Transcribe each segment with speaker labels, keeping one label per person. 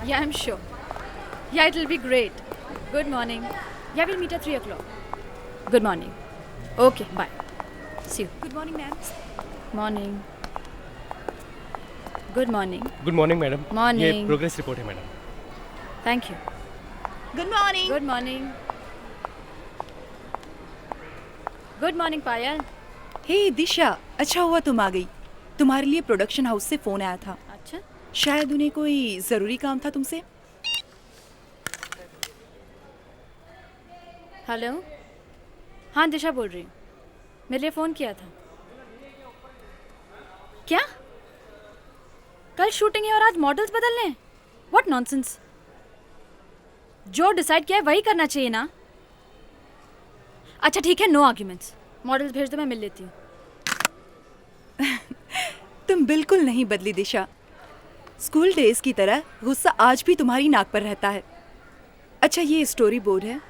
Speaker 1: Yeah, I'm sure. Yeah, it'll be great. Good morning. Yeah, we'll meet at 3 o'clock. Good morning. Okay, bye. See you.
Speaker 2: Good morning, ma'am.
Speaker 1: Morning. Good morning.
Speaker 3: Good morning madam.
Speaker 1: Morning.
Speaker 3: ये progress report है madam.
Speaker 1: Thank you.
Speaker 2: Good morning.
Speaker 1: Good morning. Good morning, Payal.
Speaker 2: हे दिशा, अच्छा हुआ तुम आ गई। तुम्हारे लिए production house से phone आया था।
Speaker 1: अच्छा,
Speaker 2: शायद उन्हें कोई जरूरी काम था तुमसे।
Speaker 1: हेलो। हाँ, दिशा बोल रही हूँ। मेरे लिए फ़ोन किया था। क्या? कल शूटिंग है और आज मॉडल्स बदलने हैं? What nonsense. जो डिसाइड किया है वही करना चाहिए ना। अच्छा ठीक है, नो आर्ग्यूमेंट्स। मॉडल्स भेज दो, मैं मिल लेती हूँ।
Speaker 2: तुम बिल्कुल नहीं बदली दिशा। स्कूल डेज की तरह गुस्सा आज भी तुम्हारी नाक पर रहता है। अच्छा, ये स्टोरी बोर्ड है।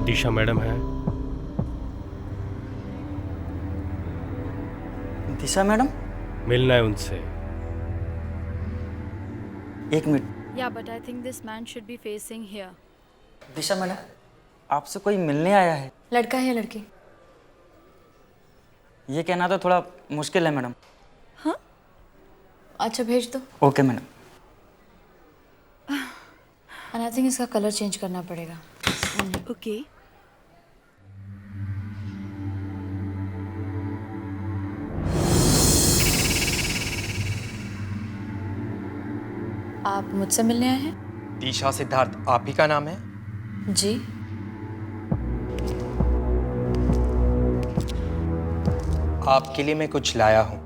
Speaker 3: दिशा मैडम है।
Speaker 4: दिशा मैडम,
Speaker 3: मिलना है उनसे।
Speaker 4: एक मिनट।
Speaker 1: या but I think this man should be facing here.
Speaker 4: Disha madam, आपसे कोई मिलने आया है।
Speaker 1: लड़का है या लड़की?
Speaker 4: ये कहना तो थोड़ा मुश्किल है मैडम।
Speaker 1: अच्छा भेज दो।
Speaker 4: Okay madam.
Speaker 1: And I think इसका कलर चेंज करना पड़ेगा।
Speaker 2: ओके।
Speaker 1: आप मुझसे मिलने आए हैं?
Speaker 5: दिशा सिद्धार्थ आप ही का नाम है?
Speaker 1: जी।
Speaker 5: आपके लिए मैं कुछ लाया हूँ।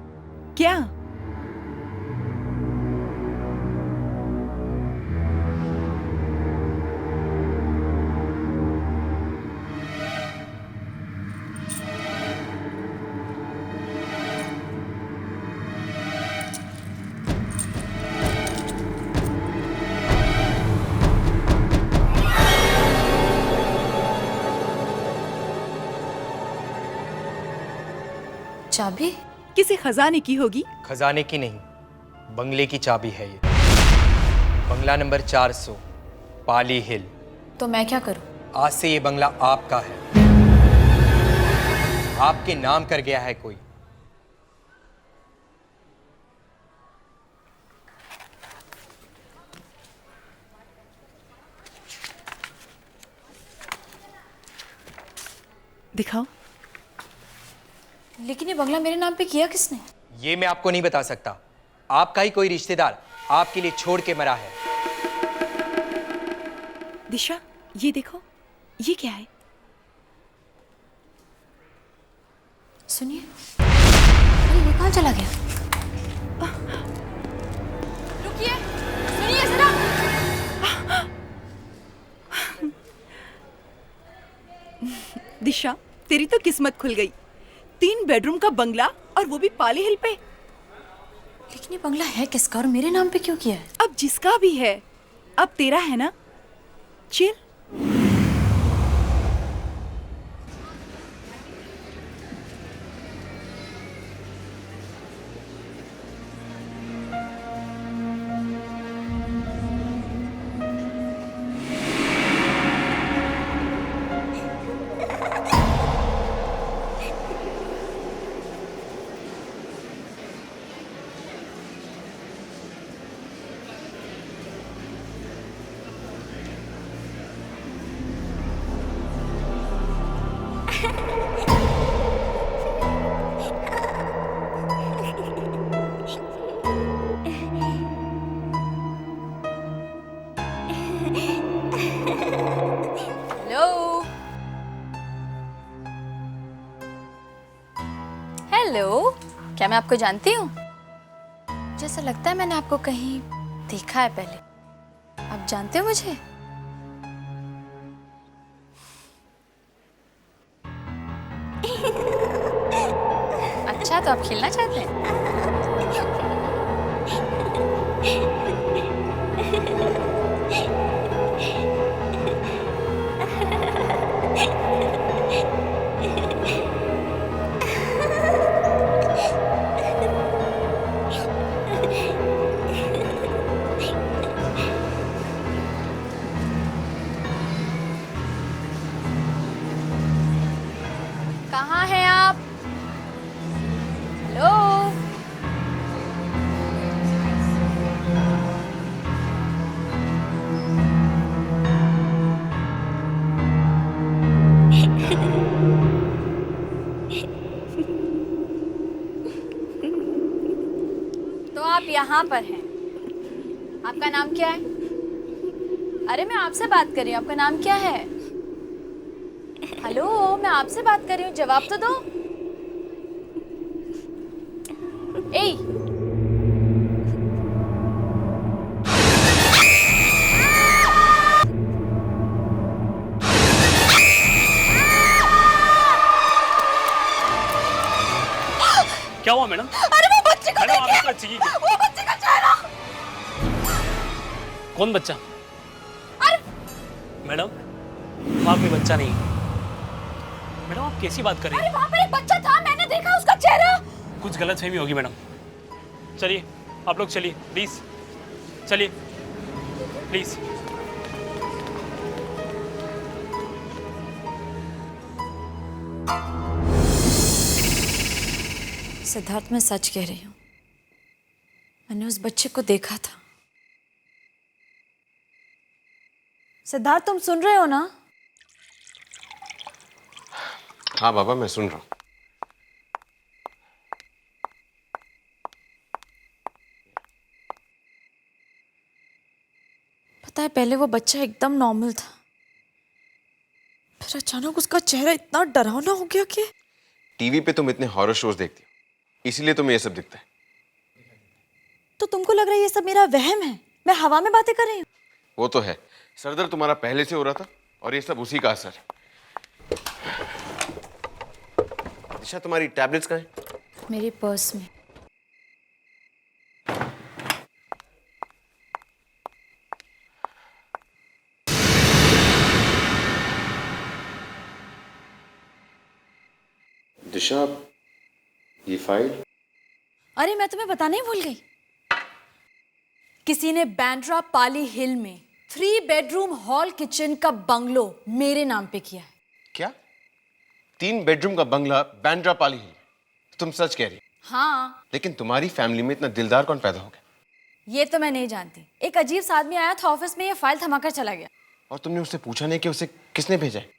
Speaker 2: क्या?
Speaker 1: चाबी?
Speaker 2: किसी खजाने की होगी।
Speaker 5: खजाने की नहीं, बंगले की चाबी है ये। बंगला नंबर 400, पाली हिल।
Speaker 1: तो मैं क्या करूं?
Speaker 5: आज से ये बंगला आपका है। आपके नाम कर गया है कोई।
Speaker 2: दिखाओ।
Speaker 1: लेकिन ये बंगला मेरे नाम पे किया किसने?
Speaker 5: ये मैं आपको नहीं बता सकता। आपका ही कोई रिश्तेदार आपके लिए छोड़ के मरा है।
Speaker 2: दिशा, ये देखो, ये क्या है?
Speaker 1: सुनिए। अरे ये कहाँ चला गया? रुकिए, सुनिए जरा।
Speaker 2: दिशा, तेरी तो किस्मत खुल गई। 3 बेडरूम का बंगला, और वो भी पाली हिल पे।
Speaker 1: लेकिन ये बंगला है किसका और मेरे नाम पे क्यों किया है?
Speaker 2: अब जिसका भी है, अब तेरा है ना। चिल।
Speaker 1: हेलो, क्या मैं आपको जानती हूँ? जैसा लगता है मैंने आपको कहीं देखा है पहले। आप जानते हो मुझे? अच्छा, तो आप खेलना चाहते हैं? कहाँ हैं आप? हेलो? तो आप यहाँ पर हैं। आपका नाम क्या है? अरे मैं आपसे बात कर रही हूँ, आपका नाम क्या है? हेलो, मैं आपसे बात कर रही हूँ, जवाब तो दो। ए,
Speaker 6: क्या हुआ मैडम?
Speaker 1: अरे वो बच्चे को
Speaker 6: मैडम,
Speaker 1: देखिए,
Speaker 6: आपका बच्चे की
Speaker 1: वो बच्चे का चेहरा।
Speaker 6: कौन बच्चा?
Speaker 1: अरे
Speaker 6: मैडम, वहाँ कोई बच्चा नहीं है। मैडम, आप कैसी बात कर रही
Speaker 1: अरे
Speaker 6: हैं?
Speaker 1: वहाँ पर एक बच्चा था, मैंने देखा उसका चेहरा।
Speaker 6: कुछ गलतफहमी होगी मैडम। चलिए, आप लोग चलिए, प्लीज चलिए, प्लीज।
Speaker 1: सिद्धार्थ, मैं सच कह रही हूँ, मैंने उस बच्चे को देखा था। सिद्धार्थ, तुम सुन रहे हो ना?
Speaker 7: हाँ बाबा, मैं सुन रहा हूँ।
Speaker 1: पता है, पहले वो बच्चा एकदम नॉर्मल था, फिर अचानक उसका चेहरा इतना डरावना हो गया कि
Speaker 7: टीवी पे तुम इतने हॉरर शोज देखती हो, इसीलिए तुम्हें ये सब दिखता है।
Speaker 1: तो तुमको लग रहा है ये सब मेरा वहम है? मैं हवा में बातें कर रही हूँ?
Speaker 7: वो तो है, सरदर्द तुम्हारा पहले से हो रहा था और ये सब उसी का असर है। दिशा, तुम्हारी टैबलेट्स कहाँ हैं?
Speaker 1: मेरे पर्स में।
Speaker 7: दिशा, ये फाइल?
Speaker 1: अरे मैं तुम्हें बताने ही भूल गई। किसी ने बैंड्रा पाली हिल में 3 बेडरूम हॉल किचन का बंगलो मेरे नाम पे किया है।
Speaker 7: क्या 3 बेडरूम का बंगला बैंड्रा पाली हिल? तुम सच कह रही?
Speaker 1: हाँ।
Speaker 7: लेकिन तुम्हारी फैमिली में इतना दिलदार कौन पैदा हो गया?
Speaker 1: ये तो मैं नहीं जानती। एक अजीब सा आदमी आया था ऑफिस में, ये फाइल थमाकर चला गया।
Speaker 7: और तुमने उससे पूछा नहीं कि उसे किसने भेजा है?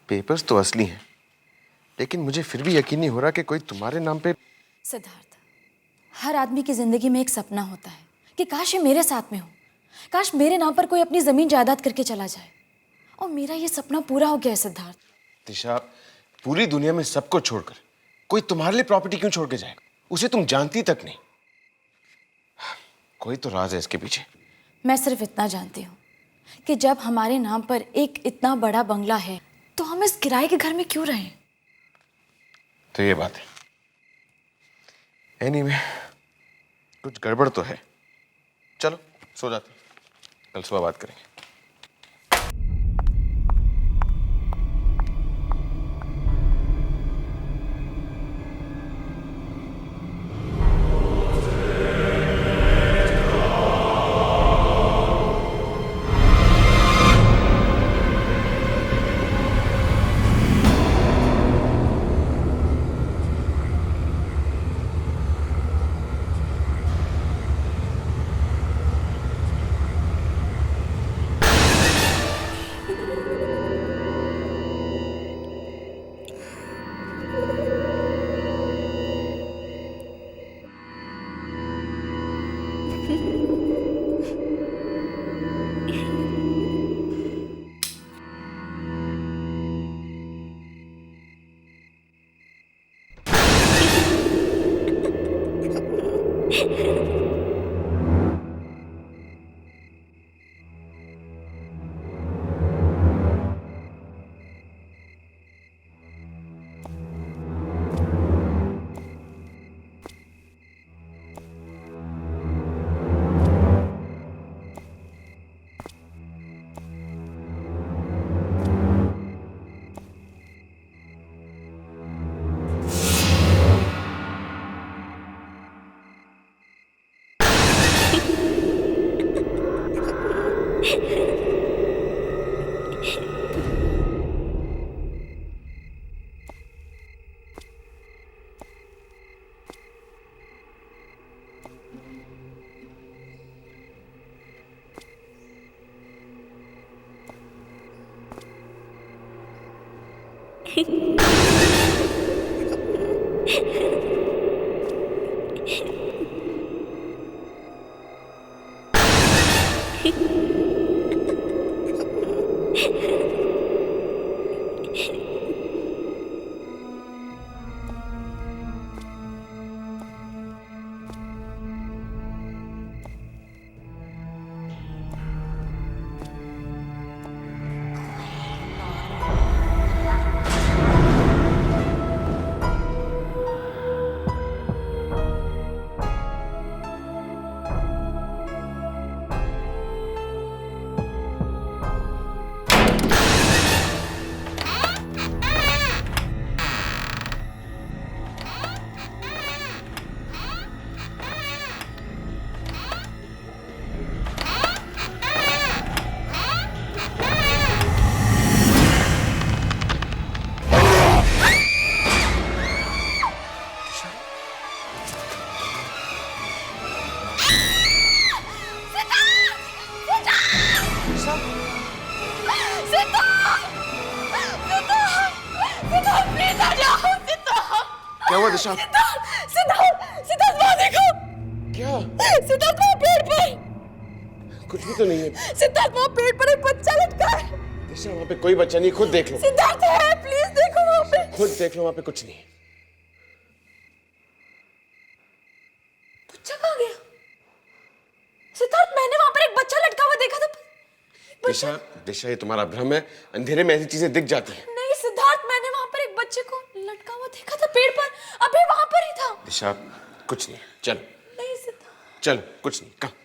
Speaker 7: पेपर्स तो असली हैं, लेकिन मुझे फिर भी यकीन नहीं हो रहा कि कोई तुम्हारे नाम पे।
Speaker 1: सिद्धार्थ, हर आदमी की जिंदगी में एक सपना होता है कि काश ये मेरे साथ में हो, काश मेरे नाम पर कोई अपनी जमीन जायदाद करके चला जाए। और मेरा ये सपना पूरा हो गया है सिद्धार्थ।
Speaker 7: दिशा, पूरी दुनिया में सबको छोड़कर कोई तुम्हारे लिए प्रॉपर्टी क्यों छोड़ के जाएगा? उसे तुम जानती तक नहीं। कोई तो राज है इसके पीछे।
Speaker 1: मैं सिर्फ इतना जानती हूँ कि जब हमारे नाम पर एक इतना बड़ा बंगला है तो हम इस किराए के घर में क्यों रहें?
Speaker 7: तो ये बात है। एनीवे, कुछ गड़बड़ तो है। चलो सो जाते हैं, कल सुबह बात करेंगे। क्या हुआ दिशा?
Speaker 1: सिद्धार्थ वहाँ देखो।
Speaker 7: क्या?
Speaker 1: सिद्धार्थ वहाँ पेड़ पर।
Speaker 7: कुछ भी तो नहीं है।
Speaker 1: सिद्धार्थ वहाँ पेड़ पर एक बच्चा लटका है।
Speaker 7: दिशा वहाँ पे कोई बच्चा नहीं, खुद देख लो।
Speaker 1: सिद्धार्थ है, प्लीज देखो वहाँ पे।
Speaker 7: खुद देख लो, वहाँ पे कुछ नहीं है।
Speaker 1: बच्चा कहाँ गया? सिद्धार्थ मैंने वहाँ पर एक बच्चा लटका हुआ देखा था।
Speaker 7: दिशा दिशा ये तुम्हारा भ्रम है, अंधेरे में ऐसी चीजें दिख जाती हैं।
Speaker 1: नहीं सिद्धार्थ, मैंने वहाँ पर एक बच्चे को लटका हुआ देखा था पेड़ पर, अभी वहाँ पर ही था।
Speaker 7: दिशा कुछ नहीं है, चलो।
Speaker 1: नहीं सिद्धार्थ।
Speaker 7: चलो कुछ नहीं, कम।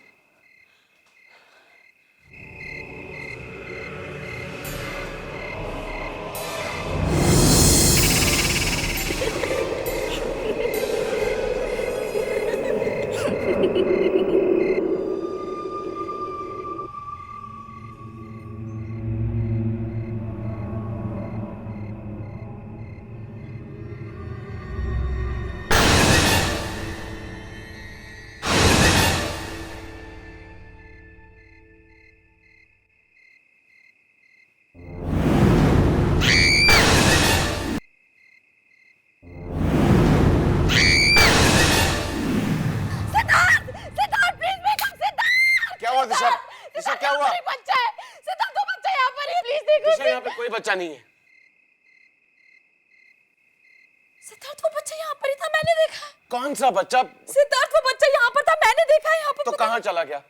Speaker 7: दिशा दिशा क्या हुआ?
Speaker 1: बच्चा है सिद्धार्थ, वो बच्चा यहाँ पर है, प्लीज देखो।
Speaker 7: दिशा यहाँ पे कोई बच्चा नहीं है।
Speaker 1: सिद्धार्थ वो बच्चा यहाँ पर ही था, मैंने देखा।
Speaker 7: कौन सा बच्चा?
Speaker 1: सिद्धार्थ वो बच्चा यहाँ पर था, मैंने देखा है यहाँ पर।
Speaker 7: तो कहाँ चला गया?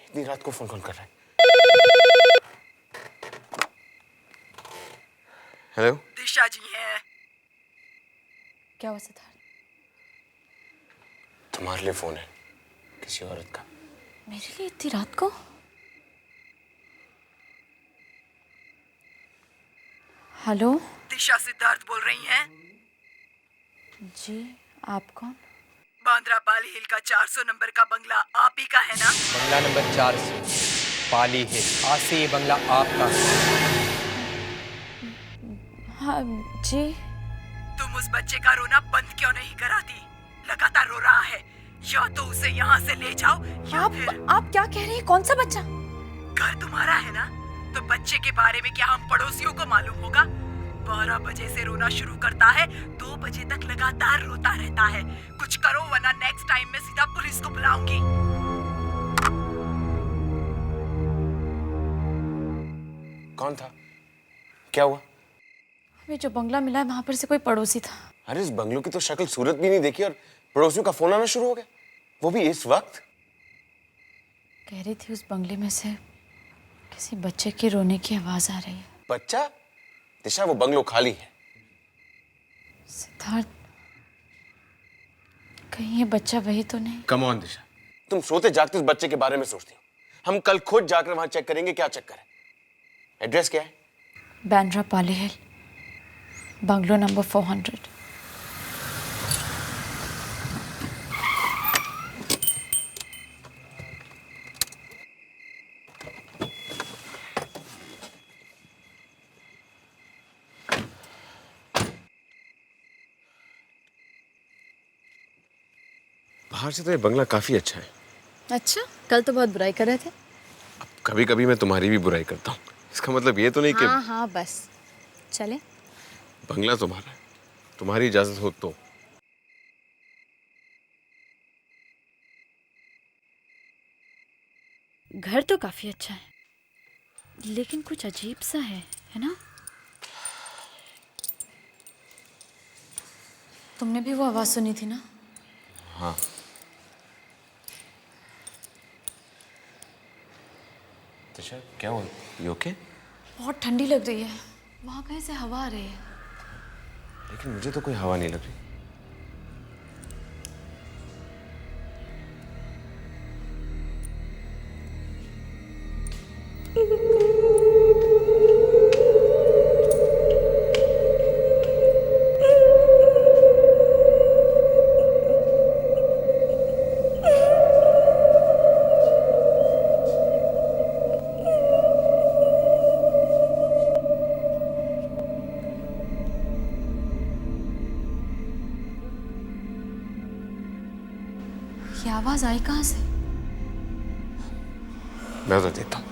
Speaker 7: इतनी रात को फोन कौन कर रहा है? हेलो,
Speaker 2: दिशा जी हैं।
Speaker 1: क्या हुआ सिद्धार्थ?
Speaker 7: तुम्हारे लिए फोन है, किसी औरत का।
Speaker 1: मेरे लिए इतनी रात को? हेलो
Speaker 2: दिशा सिद्धार्थ बोल रही हैं?
Speaker 1: जी, आप कौन?
Speaker 2: बांद्रा पाल हिल का 400 नंबर का बंगला आप ही का है ना?
Speaker 5: बंगला नंबर 400 पाली हिल। आज से ये बंगला आपका है।
Speaker 1: हाँ जी।
Speaker 2: तुम उस बच्चे का रोना बंद क्यों नहीं कराती? लगातार रो रहा है। या तो उसे यहाँ से ले जाओ या फिर...
Speaker 1: आप क्या कह रही हैं? कौन सा बच्चा?
Speaker 2: घर तुम्हारा है ना, तो बच्चे के बारे में क्या हम पड़ोसियों को मालूम होगा? 12 बजे से रोना शुरू करता है, 2 बजे तक लगातार रोता रहता है। कुछ करो वरना नेक्स्ट टाइम मैं सीधा पुलिस को बुलाऊंगी।
Speaker 7: कौन था? क्या हुआ?
Speaker 1: हमें जो बंगला मिला है वहां पर से कोई पड़ोसी था।
Speaker 7: अरे इस बंगलों की तो शक्ल सूरत भी नहीं देखी और पड़ोसियों का फोन आना शुरू हो गया, वो भी इस वक्त।
Speaker 1: कह रही थी उस बंगले में से किसी बच्चे के रोने की आवाज आ रही है।
Speaker 7: बच्चा? दिशा वो बंगलो खाली है।
Speaker 1: सिद्धार्थ, कहीं ये बच्चा वही तो नहीं?
Speaker 7: कम ऑन दिशा, तुम सोते जागते उस बच्चे के बारे में सोचती हो। हम कल खुद जाकर वहां चेक करेंगे क्या चक्कर है। एड्रेस क्या है?
Speaker 1: बांद्रा पाली हिल, बंगलो नंबर 400।
Speaker 7: बाहर से तो ये बंगला काफी अच्छा है।
Speaker 1: अच्छा, कल तो बहुत बुराई कर रहे थे।
Speaker 7: अब कभी कभी मैं तुम्हारी भी बुराई करता हूँ, इसका मतलब ये तो नहीं कि
Speaker 1: हाँ हाँ बस चले।
Speaker 7: बंगला तुम्हारा है, तुम्हारी इजाजत हो तो।
Speaker 1: घर तो काफी अच्छा है लेकिन कुछ अजीब सा है ना? तुमने भी वो आवाज सुनी थी ना?
Speaker 7: हाँ। दिशा क्या हुआ? You okay?
Speaker 1: बहुत ठंडी लग रही है, वहाँ कहीं से हवा आ रही है।
Speaker 7: लेकिन मुझे तो कोई हवा नहीं लग रही।
Speaker 1: ये आवाज आई कहाँ से?
Speaker 7: मैं उधर देता हूँ।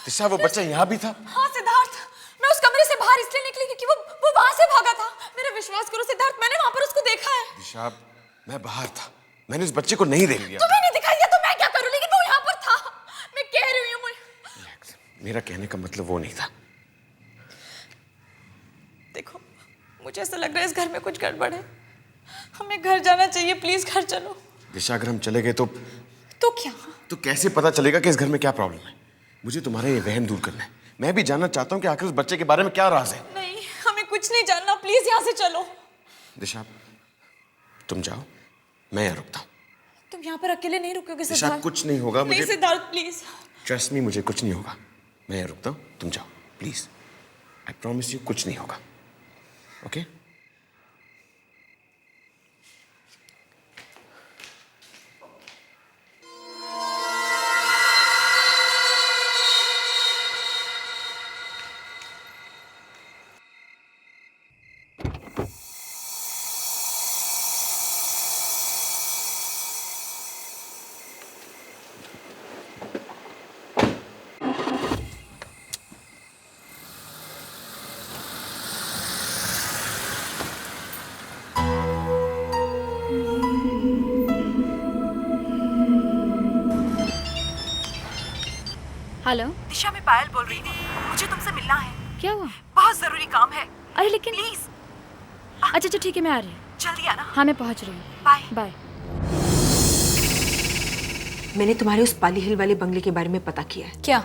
Speaker 7: दिशा वो बच्चा यहाँ भी था?
Speaker 1: हाँ सिद्धार्थ, मैं उस कमरे से बाहर इसलिए निकली क्योंकि वो वहां से भागा था। मेरा विश्वास करो सिद्धार्थ, मैंने वहां पर उसको देखा है।
Speaker 7: दिशा मैं बाहर था, मैंने उस बच्चे को नहीं देख लिया।
Speaker 1: तुम्हें नहीं दिखाई दिया तो मैं क्या करूं, लेकिन वो यहाँ पर था। मैं कह रही हूँ
Speaker 7: मेरा कहने का मतलब वो नहीं था।
Speaker 1: देखो मुझे ऐसा लग रहा है इस घर में कुछ गड़बड़ है, हमें घर जाना चाहिए, प्लीज घर चलो।
Speaker 7: दिशा अगर हम चले गए तो
Speaker 1: क्या?
Speaker 7: तो कैसे पता चलेगा कि इस घर में क्या प्रॉब्लम है? मुझे तुम्हारा ये वहम दूर करना है। मैं भी जानना चाहता हूँ कि आखिर उस बच्चे के बारे में क्या राज है।
Speaker 1: नहीं, हमें कुछ नहीं जानना, प्लीज यहाँ से चलो।
Speaker 7: दिशा तुम जाओ, मैं यहाँ रुकता हूँ।
Speaker 1: तुम यहाँ पर अकेले नहीं रुकोगे
Speaker 7: दिशा
Speaker 1: सिद्धार्थ?
Speaker 7: कुछ नहीं होगा मुझे।
Speaker 1: नहीं सिद्धार्थ प्लीज।
Speaker 7: ट्रस्ट मी, मुझे कुछ नहीं होगा। मैं यहाँ रुकता हूँ, तुम जाओ प्लीज। आई प्रॉमिस यू कुछ नहीं होगा। ओके?
Speaker 1: हेलो,
Speaker 2: दिशा, मैं पायल बोल रही हूँ। मुझे तुमसे मिलना है।
Speaker 1: क्या हुआ?
Speaker 2: बहुत जरूरी काम है।
Speaker 1: अरे लेकिन
Speaker 2: प्लीज
Speaker 1: अच्छा ठीक है, मैं आ रही हूँ।
Speaker 2: जल्दी आना।
Speaker 1: हाँ मैं पहुँच रही हूँ।
Speaker 2: बाय।
Speaker 1: बाय।
Speaker 8: मैंने तुम्हारे उस पाली हिल वाले बंगले के बारे में पता किया है।
Speaker 1: क्या?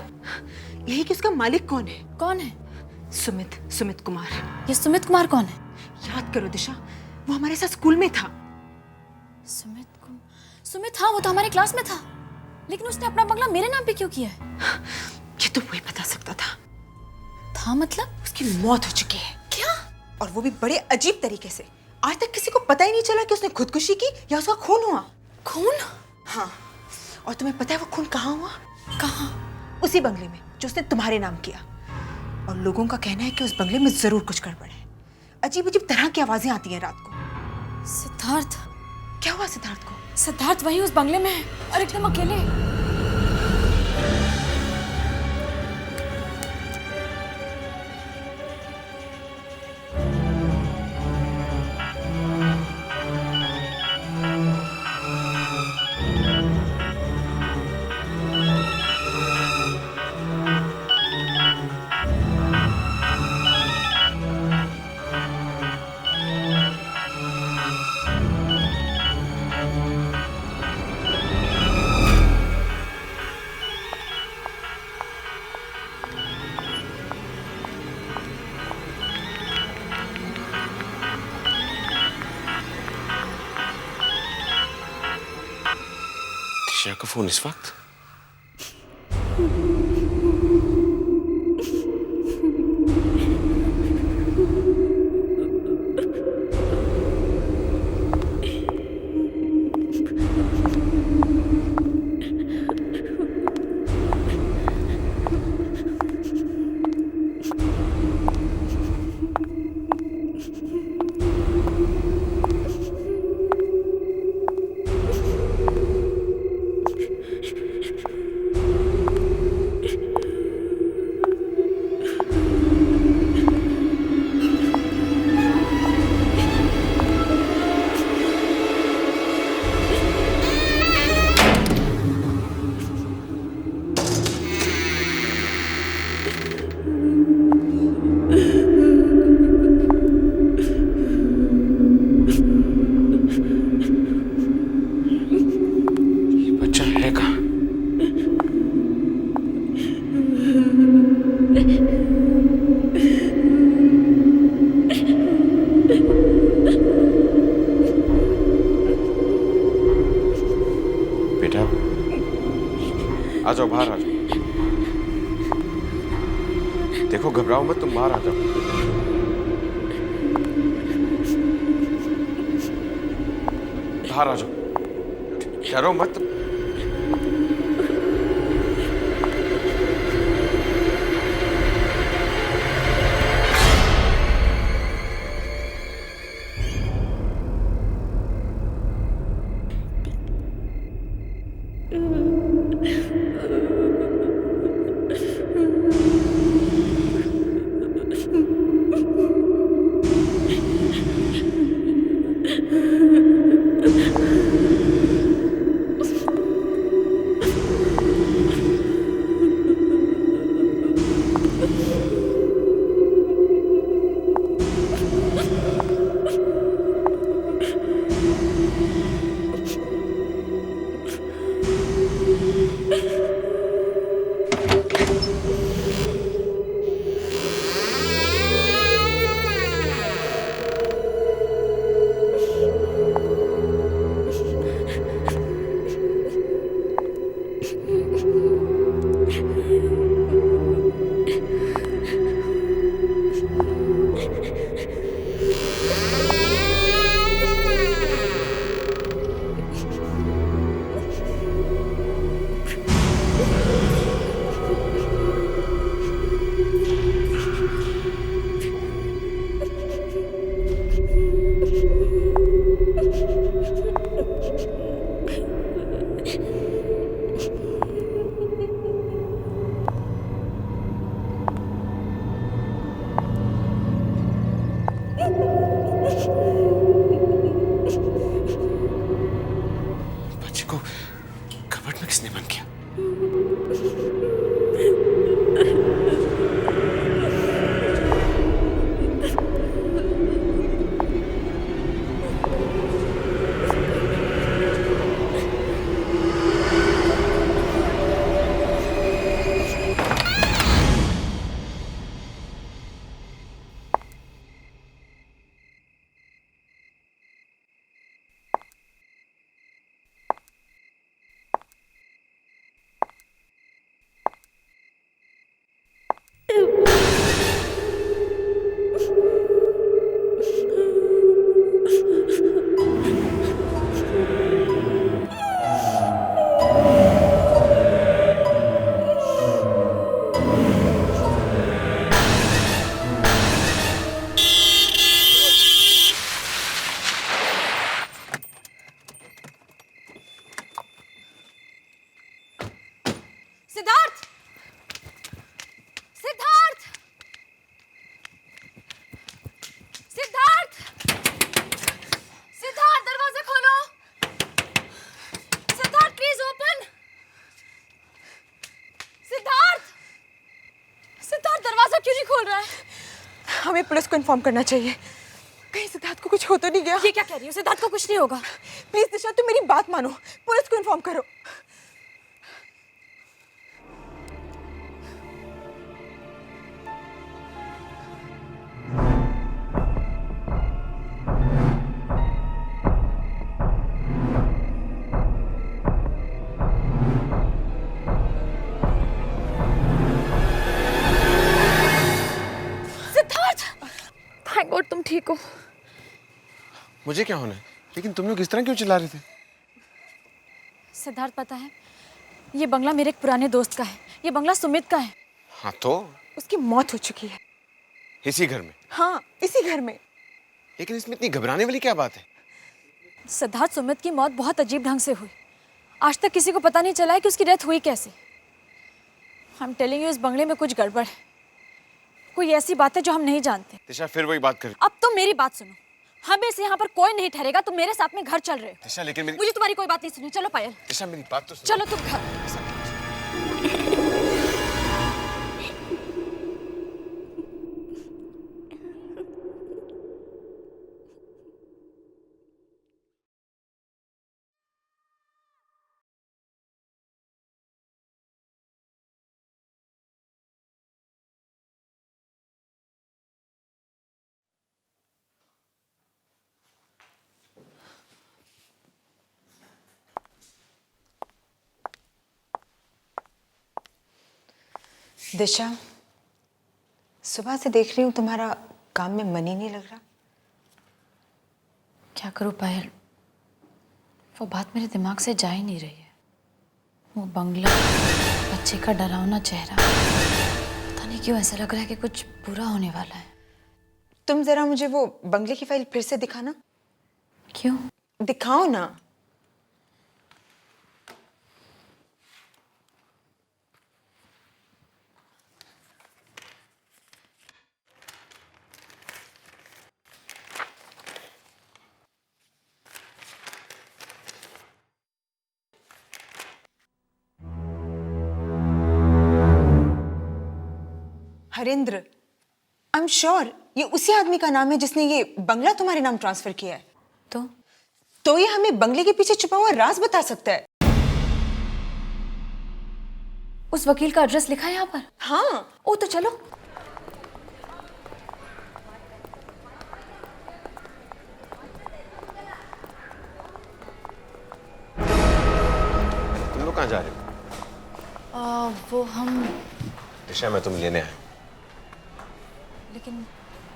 Speaker 8: यही कि उसका मालिक कौन है?
Speaker 1: कौन है?
Speaker 8: सुमित कुमार।
Speaker 1: ये सुमित कुमार कौन है?
Speaker 8: याद करो दिशा, वो हमारे साथ स्कूल में था।
Speaker 1: सुमित, हाँ वो तो हमारे क्लास में था, लेकिन उसने अपना बंगला मेरे नाम पे क्यों किया है?
Speaker 8: ये तो वही बता सकता था।
Speaker 1: मतलब?
Speaker 8: उसकी मौत हो चुकी है।
Speaker 1: क्या?
Speaker 8: और वो भी बड़े अजीब तरीके से। आज तक किसी को पता ही नहीं चला कि उसने खुदकुशी की या उसका खून हुआ।
Speaker 1: खून?
Speaker 8: हाँ, और तुम्हें पता है वो खून कहाँ हुआ?
Speaker 1: कहाँ?
Speaker 8: उसी बंगले में जो उसने तुम्हारे नाम किया। और लोगों का कहना है कि उस बंगले में जरूर कुछ गड़बड़ है। अजीब अजीब तरह की आवाजें आती हैं रात को।
Speaker 1: सिद्धार्थ?
Speaker 8: क्या हुआ सिद्धार्थ को?
Speaker 1: सिद्धार्थ वही उस बंगले में है और एकदम अकेले।
Speaker 7: दिशा का फोन इस वक्त? बच्चा है कहाँ? बेटा आ जाओ, बाहर आ जाओ। देखो घबराओ मत, तुम बाहर आ जाओ। बाहर आ जाओ, डरो मत।
Speaker 1: बोल रहा है?
Speaker 8: हमें पुलिस को इन्फॉर्म करना चाहिए। कहीं सिद्धार्थ को कुछ हो तो नहीं गया?
Speaker 1: ये क्या कह रही हो? सिद्धार्थ को कुछ नहीं होगा।
Speaker 8: प्लीज दिशा, तुम मेरी बात मानो, पुलिस को इन्फॉर्म करो।
Speaker 1: थैंक गॉड तुम ठीक हो।
Speaker 7: मुझे क्या होना है, लेकिन तुम लोग इस तरह क्यों चिल्ला रहे थे?
Speaker 1: सिद्धार्थ पता है, ये बंगला मेरे एक पुराने दोस्त का है। ये बंगला सुमित का है।
Speaker 7: हाँ तो
Speaker 8: उसकी मौत हो चुकी है।
Speaker 7: इसी घर में?
Speaker 8: हाँ, इसी घर में।
Speaker 7: लेकिन इसमें इतनी घबराने वाली क्या बात है?
Speaker 1: सिद्धार्थ, सुमित की मौत बहुत अजीब ढंग से हुई। आज तक किसी को पता नहीं चला है कि उसकी डेथ हुई कैसे। आई एम टेलिंग यू, इस बंगले में कुछ गड़बड़ है। कोई ऐसी बात है जो हम नहीं जानते।
Speaker 7: दिशा फिर वही बात कर।
Speaker 1: अब तुम मेरी बात सुनो, हमें से यहाँ पर कोई नहीं ठहरेगा। तुम मेरे साथ में घर चल रहे हो।
Speaker 7: दिशा लेकिन मेरी
Speaker 1: मुझे तुम्हारी कोई बात नहीं सुनी। चलो पायल,
Speaker 7: दिशा मेरी बात तो सुनो।
Speaker 1: चलो तुम घर।
Speaker 8: दिशा, सुबह से देख रही हूँ तुम्हारा काम में मन ही नहीं लग रहा।
Speaker 1: क्या करूँ पायल, वो बात मेरे दिमाग से जा ही नहीं रही है। वो बंगला, बच्चे का डरावना चेहरा, पता नहीं क्यों ऐसा लग रहा है कि कुछ बुरा होने वाला है।
Speaker 8: तुम जरा मुझे वो बंगले की फाइल फिर से दिखाना।
Speaker 1: क्यों?
Speaker 8: दिखाओ ना। हरेंद्र, आई एम श्योर ये उसी आदमी का नाम है जिसने ये बंगला तुम्हारे नाम ट्रांसफर किया है। तो ये हमें बंगले के पीछे छुपा हुआ राज बता सकता है।
Speaker 1: उस वकील का एड्रेस लिखा है यहाँ पर?
Speaker 8: हाँ।
Speaker 1: ओ तो चलो।
Speaker 7: तुम लोग कहाँ जा रहे हो?
Speaker 1: वो हम,
Speaker 7: दिशा मैं तुम लेने आया।
Speaker 1: लेकिन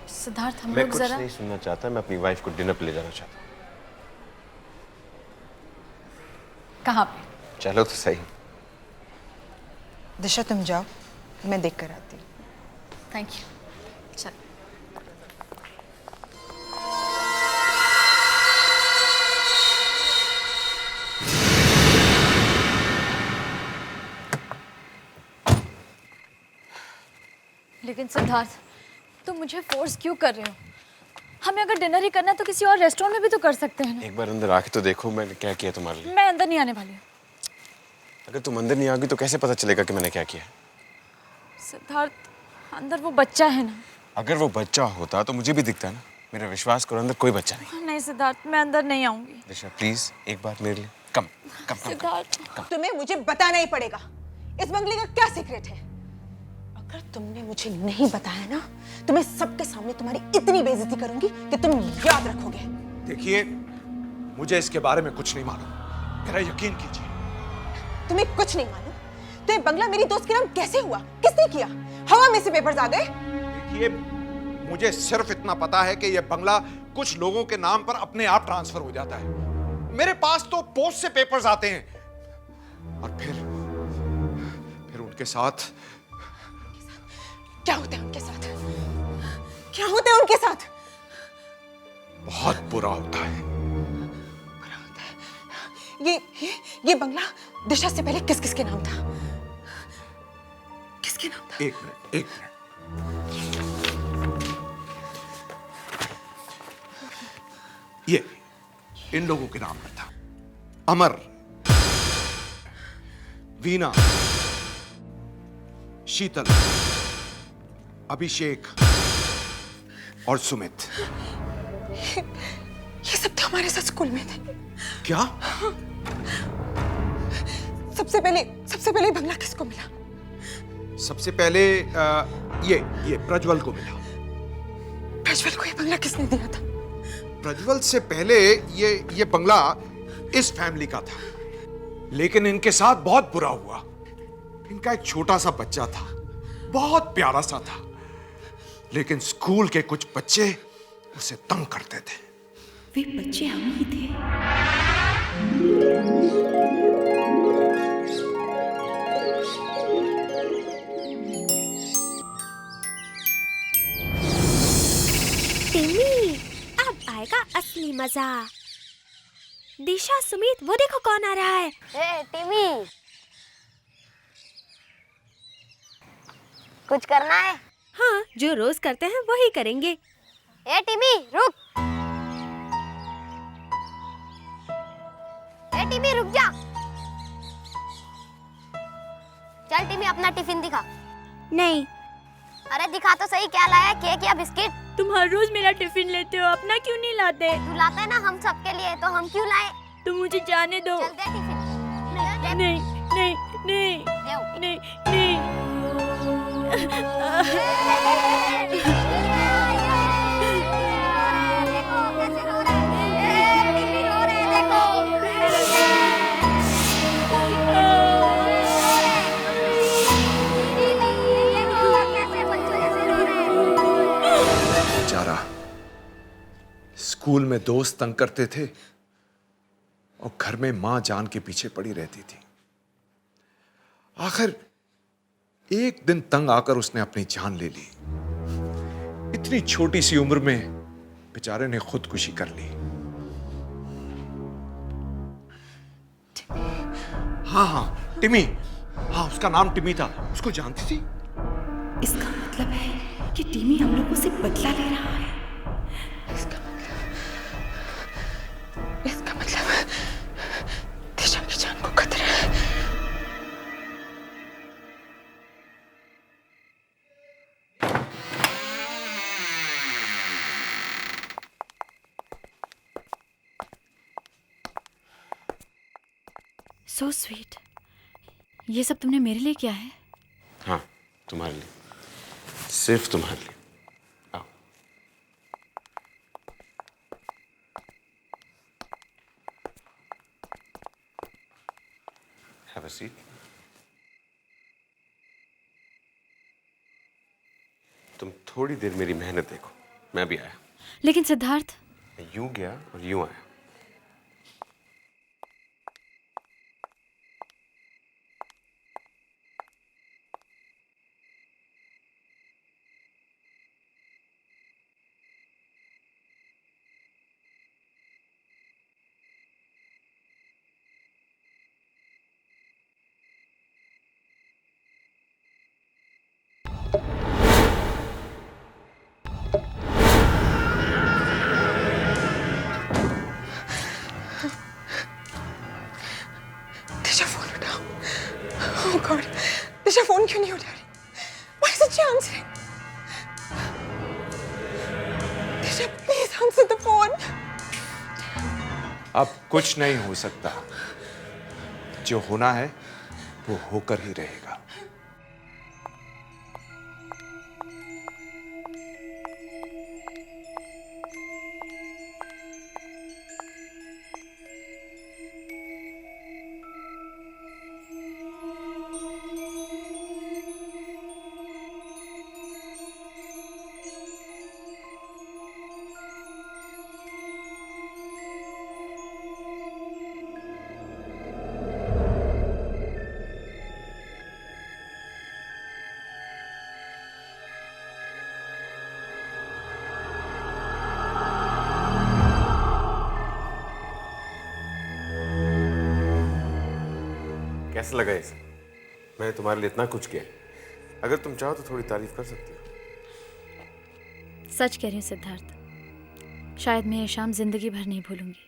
Speaker 1: सिद्धार्थ हम
Speaker 7: मैं
Speaker 1: लोग
Speaker 7: कुछ
Speaker 1: जरा।
Speaker 7: नहीं सुनना चाहता, मैं अपनी वाइफ को डिनर पे ले जाना चाहता हूँ।
Speaker 1: कहाँ पे?
Speaker 7: चलो तो सही।
Speaker 8: दिशा तुम जाओ, मैं देख कर आती हूँ।
Speaker 1: Thank you. चल। लेकिन सिद्धार्थ, तुम मुझे फोर्स क्यों कर रहे हो? हमें अगर डिनर ही करना है तो किसी और रेस्टोरेंट में भी तो कर सकते हैं ना।
Speaker 7: एक बार अंदर आके तो देखो मैंने क्या किया तुम्हारे लिए।
Speaker 1: मैं अंदर नहीं आने वाली हूँ।
Speaker 7: अगर तुम अंदर नहीं आओगी तो कैसे पता चलेगा कि मैंने क्या किया?
Speaker 1: सिद्धार्थ, अंदर वो बच्चा है ना।
Speaker 7: अगर वो बच्चा होता तो मुझे भी दिखता ना। मेरा विश्वास करो, अंदर कोई बच्चा नहीं।
Speaker 1: नहीं सिद्धार्थ, मैं अंदर नहीं आऊंगी।
Speaker 7: दिशा प्लीज एक बार मेरे लिए कम कम कम,
Speaker 1: सिद्धार्थ,
Speaker 8: तुम्हें मुझे बताना ही पड़ेगा इस बंगले का क्या सीक्रेट है। अगर तुमने मुझे नहीं बताया ना तो मैं सबके सामने तुम्हारी इतनी बेइज्जती करूंगी कि तुम याद रखोगे।
Speaker 9: देखिए, मुझे इसके बारे में कुछ नहीं मालूम, मेरा यकीन कीजिए।
Speaker 8: तुम्हें कुछ नहीं मालूम? तो ये बंगला मेरी दोस्त के नाम कैसे हुआ? किसने किया? हवा में से पेपर्स आ गए?
Speaker 9: देखिए, मुझे सिर्फ इतना पता है कि यह बंगला कुछ लोगों के नाम पर अपने आप ट्रांसफर हो जाता है। मेरे पास तो पोस्ट से पेपर्स आते हैं और फिर उनके साथ
Speaker 8: क्या होता है उनके साथ? क्या होता है उनके साथ?
Speaker 9: बहुत बुरा होता है।
Speaker 8: बुरा होता है। ये बंगला दिशा से पहले किस किस के नाम था? किसके नाम था?
Speaker 9: एक मिनट। ये इन लोगों के नाम पर था। अमर, वीना, शीतल, अभिषेक और सुमित।
Speaker 8: ये सब तो हमारे साथ स्कूल में थे।
Speaker 9: क्या?
Speaker 8: सबसे पहले बंगला किसको मिला?
Speaker 9: सबसे पहले ये प्रज्वल को मिला।
Speaker 8: प्रज्वल को ये बंगला किसने दिया था?
Speaker 9: प्रज्वल से पहले ये बंगला इस फैमिली का था, लेकिन इनके साथ बहुत बुरा हुआ। इनका एक छोटा सा बच्चा था, बहुत प्यारा सा था, लेकिन स्कूल के कुछ बच्चे उसे तंग करते थे।
Speaker 10: वे बच्चे हम ही थे।
Speaker 11: टिमी, अब आएगा असली मजा। दिशा, सुमित, वो देखो कौन आ रहा है।
Speaker 12: टिमी, कुछ करना है?
Speaker 11: हाँ, जो रोज करते हैं वही करेंगे।
Speaker 12: टिमी, रुक। टिमी, रुक जा। चल टिमी, अपना टिफिन दिखा।
Speaker 11: नहीं।
Speaker 12: अरे दिखा तो सही, क्या लाया? केक या बिस्किट?
Speaker 11: तुम हर रोज मेरा टिफिन लेते हो, अपना क्यों नहीं लाते?
Speaker 12: तू लाता है ना हम सबके लिए, तो हम क्यों लाए?
Speaker 11: तुम मुझे जाने दो।
Speaker 12: चल दे टिफिन।
Speaker 11: नहीं नहीं नहीं नहीं नहीं।
Speaker 12: देखो कैसे रो रहा है। टिमी रो रहे हैं, देखो।
Speaker 9: बेचारा, स्कूल में दोस्त तंग करते थे और घर में मां जान के पीछे पड़ी रहती थी। आखिर एक दिन तंग आकर उसने अपनी जान ले ली। इतनी छोटी सी उम्र में बेचारे ने खुदकुशी कर ली। हाँ, टिमी। हाँ, उसका नाम टिमी था। उसको जानती थी?
Speaker 10: इसका मतलब है कि टिमी हम लोगों से बदला ले रहा है।
Speaker 8: इसका मतलब दिशा की जान को खतरा है।
Speaker 1: So sweet. ये सब तुमने मेरे लिए किया है?
Speaker 7: हाँ, तुम्हारे लिए, सिर्फ तुम्हारे लिए। आओ। Have a seat. तुम थोड़ी देर मेरी मेहनत देखो, मैं भी आया।
Speaker 1: लेकिन सिद्धार्थ,
Speaker 7: मैं यूं गया और यूं आया।
Speaker 8: दिशा फोन उठाओ। Oh God, दिशा फोन क्यों नहीं उठा रही? Why isn't she answering? Disha, please answer the phone.
Speaker 9: अब कुछ नहीं हो सकता। जो होना है वो होकर ही रहेगा।
Speaker 7: कैसा लगा इसे? मैंने तुम्हारे लिए इतना कुछ किया। अगर तुम चाहो तो थोड़ी तारीफ कर सकती हो।
Speaker 1: सच कह रही हूँ सिद्धार्थ, शायद मैं ये शाम जिंदगी भर नहीं भूलूंगी।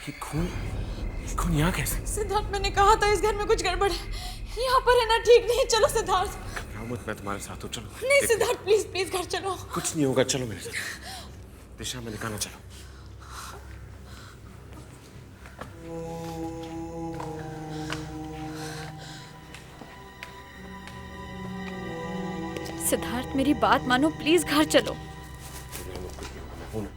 Speaker 7: ये खून खून यहाँ कैसे?
Speaker 8: सिद्धार्थ, मैंने कहा था इस घर में कुछ गड़बड़ है। यहाँ पर रहना ठीक नहीं। चलो सिद्धार्थ।
Speaker 7: घबराओ मत, मैं तुम्हारे साथ हूँ, चलो।
Speaker 8: नहीं सिद्धार्थ, प्लीज प्लीज घर चलो।
Speaker 7: कुछ नहीं होगा, चलो मेरे साथ। दिशा, मैंने कहा ना, चलो।
Speaker 1: सिद्धार्थ मेरी बात मानो, प्लीज घर चलो।
Speaker 7: हूँ ना।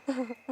Speaker 8: Ha ha ha.